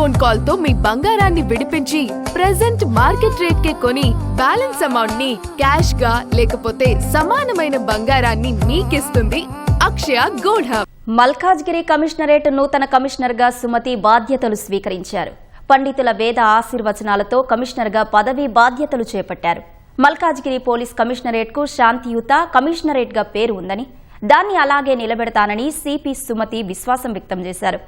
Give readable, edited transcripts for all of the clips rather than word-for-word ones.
Phone call తో మీ బంగారాన్ని విడిపించి ప్రెజెంట్ మార్కెట్ రేట్ కే కొని బ్యాలెన్స్ అమౌంట్ ని క్యాష్ గా లేకపోతే సమానమైన బంగారాన్ని మీకిస్తుంది అక్షయ గోల్డ్ హబ్. మల్కాజ్గిరి కమిషనరేట్ నూతన కమిషనర్ గా సుమతి బాధ్యతలు స్వీకరించారు. పండితుల వేద ఆశీర్వచనాలతో కమిషనర్ గా పదవీ బాధ్యతలు చేపట్టారు. మల్కాజ్గిరి పోలీస్ కమిషనరేట్ కు శాంతియుత కమిషనరేట్ గా పేరు ఉందని, దాన్ని అలాగే నిలబెడతానని సిపి సుమతి విశ్వాసం వ్యక్తం చేశారు.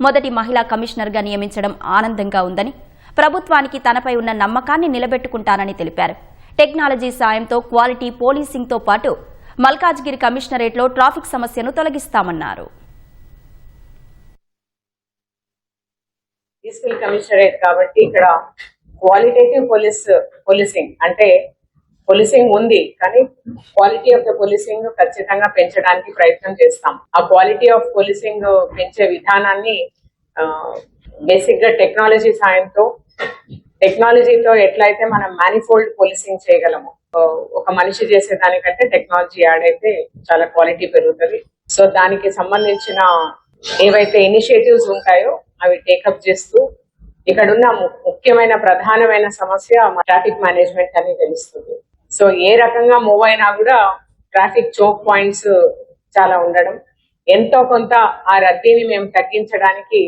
మొదటి మహిళా కమిషనర్ గా నియమించడం ఆనందంగా ఉందని, ప్రభుత్వానికి తనపై ఉన్న నమ్మకాన్ని నిలబెట్టుకుంటానని తెలిపారు. టెక్నాలజీ సాయంతో క్వాలిటీ పోలీసింగ్ తో పాటు మల్కాజ్గిరి కమిషనరేట్ లో ట్రాఫిక్ సమస్యను తొలగిస్తామన్నారు. పీస్ఫుల్ కమిషనరేట్ కాబట్టి ఇక్కడ క్వాలిటేటివ్ పోలీసింగ్ అంటే పోలీసింగ్ ఉంది, కానీ క్వాలిటీ ఆఫ్ ద పోలీసింగ్ ఖచ్చితంగా పెంచడానికి ప్రయత్నం చేస్తాం. ఆ క్వాలిటీ ఆఫ్ పోలీసింగ్ పెంచే విధానాన్ని బేసిక్ గా టెక్నాలజీ సాయంతో, టెక్నాలజీతో ఎట్లయితే మనం మేనిఫోల్డ్ పోలీసింగ్ చేయగలము, ఒక మనిషి చేసే దానికంటే టెక్నాలజీ యాడ్ అయితే చాలా క్వాలిటీ పెరుగుతుంది. సో దానికి సంబంధించిన ఏవైతే ఇనిషియేటివ్స్ ఉంటాయో అవి టేకప్ చేస్తూ ఇక్కడున్న ముఖ్యమైన ప్రధానమైన సమస్య ట్రాఫిక్ మేనేజ్మెంట్ అని తెలుస్తుంది. సో ఏ రకంగా మూవ్ అయినా కూడా ట్రాఫిక్ చోక్ పాయింట్స్ చాలా ఉండడం, ఎంతో కొంత ఆ రద్దీని మేము తగ్గించడానికి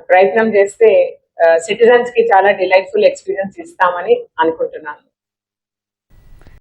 ప్రయత్నం చేస్తే సిటిజన్స్ కి చాలా డిలైట్ఫుల్ ఎక్స్పీరియన్స్ ఇస్తామని అనుకుంటున్నాను.